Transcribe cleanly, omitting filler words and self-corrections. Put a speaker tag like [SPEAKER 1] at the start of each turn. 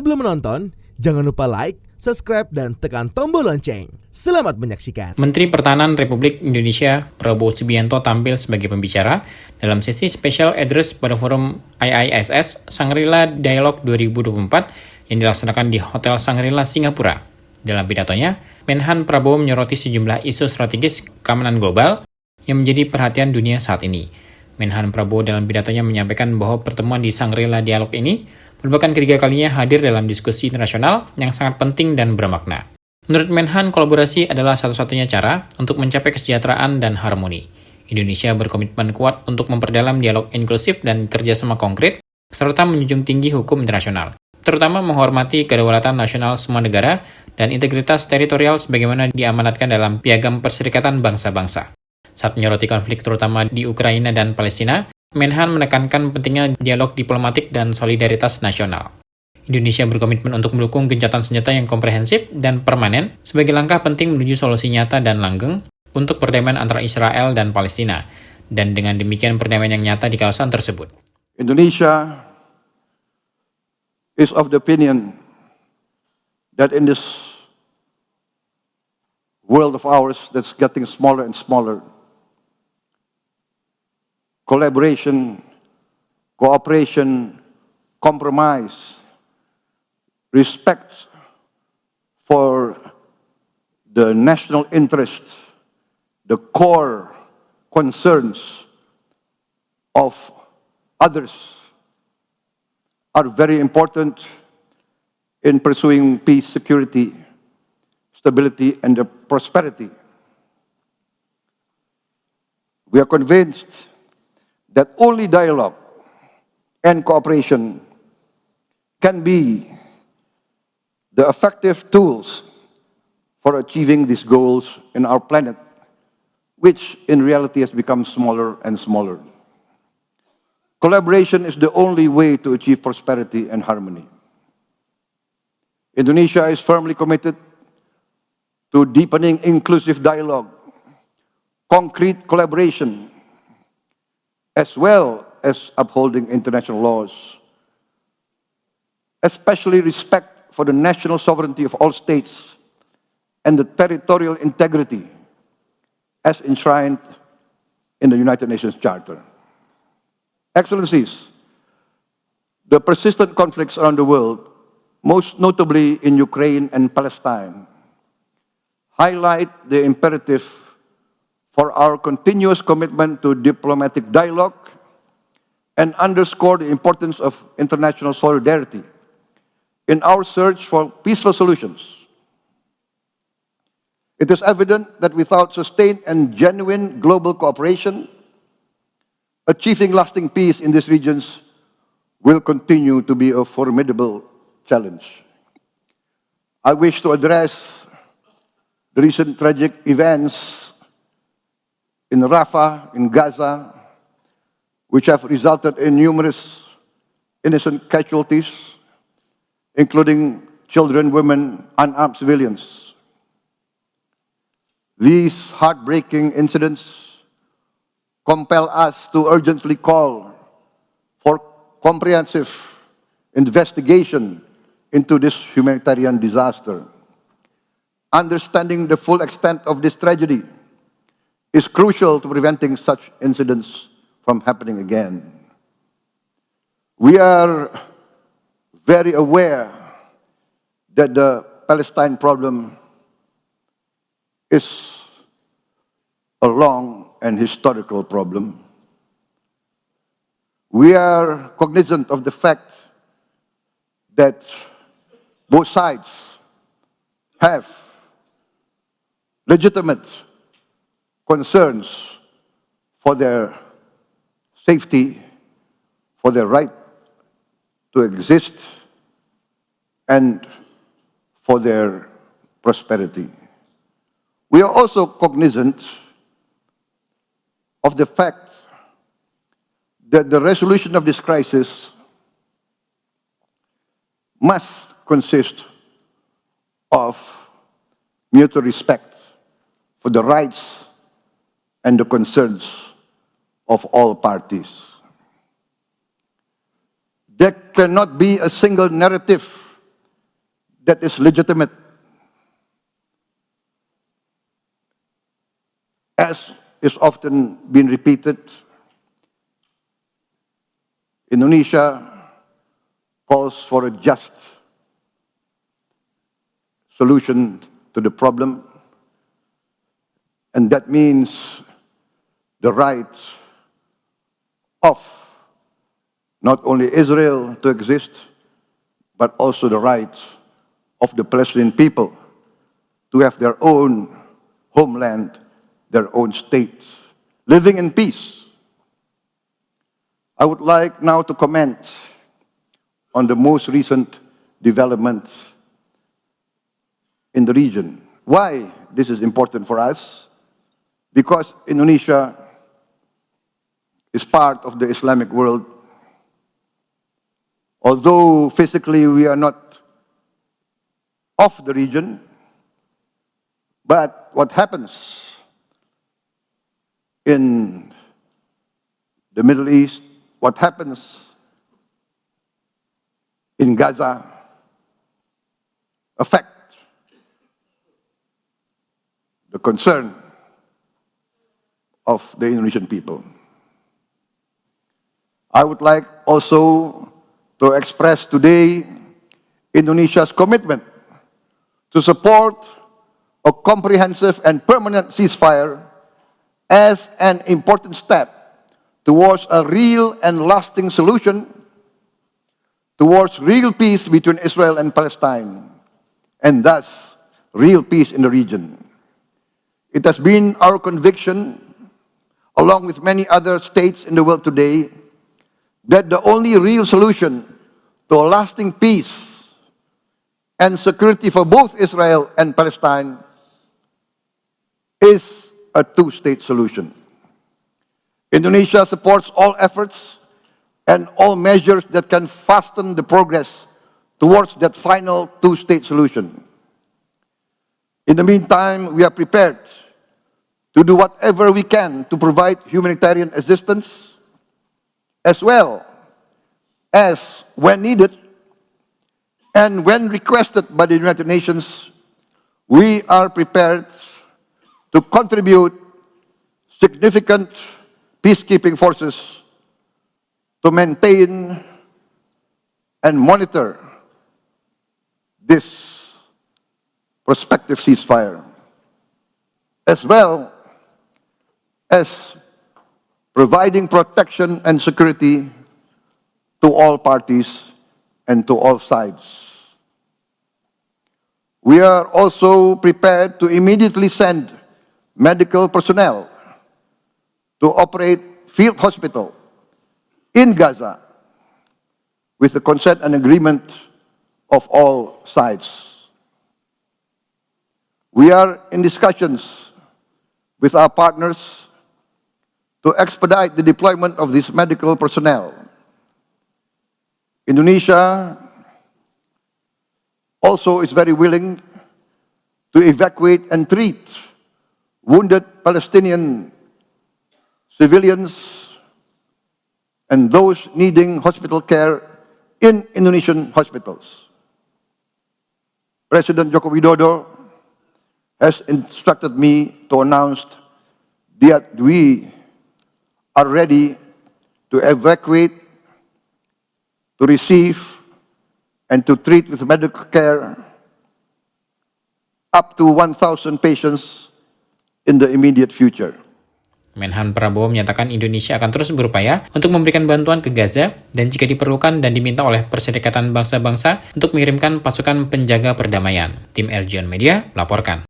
[SPEAKER 1] Sebelum menonton, jangan lupa like, subscribe, dan tekan tombol lonceng. Selamat menyaksikan.
[SPEAKER 2] Menteri Pertahanan Republik Indonesia Prabowo Subianto tampil sebagai pembicara dalam sesi special address pada forum IISS Shangri-La Dialogue 2024 yang dilaksanakan di Hotel Shangri-La, Singapura. Dalam pidatonya, Menhan Prabowo menyoroti sejumlah isu strategis keamanan global yang menjadi perhatian dunia saat ini. Menhan Prabowo dalam pidatonya menyampaikan bahwa pertemuan di Shangri-La Dialogue ini merupakan ketiga kalinya hadir dalam diskusi internasional yang sangat penting dan bermakna. Menurut Menhan, kolaborasi adalah satu-satunya cara untuk mencapai kesejahteraan dan harmoni. Indonesia berkomitmen kuat untuk memperdalam dialog inklusif dan kerjasama konkret, serta menjunjung tinggi hukum internasional, terutama menghormati kedaulatan nasional semua negara dan integritas teritorial sebagaimana diamanatkan dalam Piagam Perserikatan Bangsa-Bangsa. Saat menyoroti konflik terutama di Ukraina dan Palestina, Menhan menekankan pentingnya dialog diplomatik dan solidaritas nasional. Indonesia berkomitmen untuk mendukung gencatan senjata yang komprehensif dan permanen sebagai langkah penting menuju solusi nyata dan langgeng untuk perdamaian antara Israel dan Palestina, dan dengan demikian perdamaian yang nyata di kawasan tersebut.
[SPEAKER 3] Indonesia is of the opinion that in this world of ours that's getting smaller and smaller, collaboration, cooperation, compromise, respect for the national interests, the core concerns of others are very important in pursuing peace, security, stability, and prosperity. We are convinced that only dialogue and cooperation can be the effective tools for achieving these goals in our planet, which in reality has become smaller and smaller. Collaboration is the only way to achieve prosperity and harmony. Indonesia is firmly committed to deepening inclusive dialogue, concrete collaboration, as well as upholding international laws, especially respect for the national sovereignty of all states and the territorial integrity as enshrined in the United Nations Charter. Excellencies, the persistent conflicts around the world, most notably in Ukraine and Palestine, highlight the imperative for our continuous commitment to diplomatic dialogue and underscore the importance of international solidarity in our search for peaceful solutions. It is evident that without sustained and genuine global cooperation, achieving lasting peace in these regions will continue to be a formidable challenge. I wish to address the recent tragic events in Rafah, in Gaza, which have resulted in numerous innocent casualties, including children, women, unarmed civilians. These heartbreaking incidents compel us to urgently call for comprehensive investigation into this humanitarian disaster. Understanding the full extent of this tragedy is crucial to preventing such incidents from happening again. We are very aware that the Palestine problem is a long and historical problem. We are cognizant of the fact that both sides have legitimate concerns for their safety, for their right to exist, and for their prosperity. We are also cognizant of the fact that the resolution of this crisis must consist of mutual respect for the rights and the concerns of all parties. There cannot be a single narrative that is legitimate, as is often been repeated. Indonesia calls for a just solution to the problem, and that means the right of not only Israel to exist, but also the right of the Palestinian people to have their own homeland, their own state, living in peace. I would like now to comment on the most recent development in the region. Why this is important for us? Because Indonesia is part of the Islamic world. Although physically we are not of the region, but what happens in the Middle East, what happens in Gaza, affect the concern of the Indonesian people. I would like also to express today Indonesia's commitment to support a comprehensive and permanent ceasefire as an important step towards a real and lasting solution, towards real peace between Israel and Palestine, and thus real peace in the region. It has been our conviction, along with many other states in the world today, that the only real solution to a lasting peace and security for both Israel and Palestine is a two-state solution. Indonesia supports all efforts and all measures that can fasten the progress towards that final two-state solution. In the meantime, we are prepared to do whatever we can to provide humanitarian assistance, as well as, when needed and when requested by the United Nations, we are prepared to contribute significant peacekeeping forces to maintain and monitor this prospective ceasefire, as well as providing protection and security to all parties and to all sides. We are also prepared to immediately send medical personnel to operate field hospital in Gaza with the consent and agreement of all sides. We are in discussions with our partners to expedite the deployment of this medical personnel. Indonesia also is very willing to evacuate and treat wounded Palestinian civilians and those needing hospital care in Indonesian hospitals. President Joko Widodo has instructed me to announce that we are ready to evacuate, to receive, and to treat with medical care up to 1,000 patients in the immediate future.
[SPEAKER 2] Menhan Prabowo menyatakan Indonesia akan terus berupaya untuk memberikan bantuan ke Gaza dan jika diperlukan dan diminta oleh Perserikatan Bangsa-Bangsa untuk mengirimkan pasukan penjaga perdamaian. Tim Eljon Media melaporkan.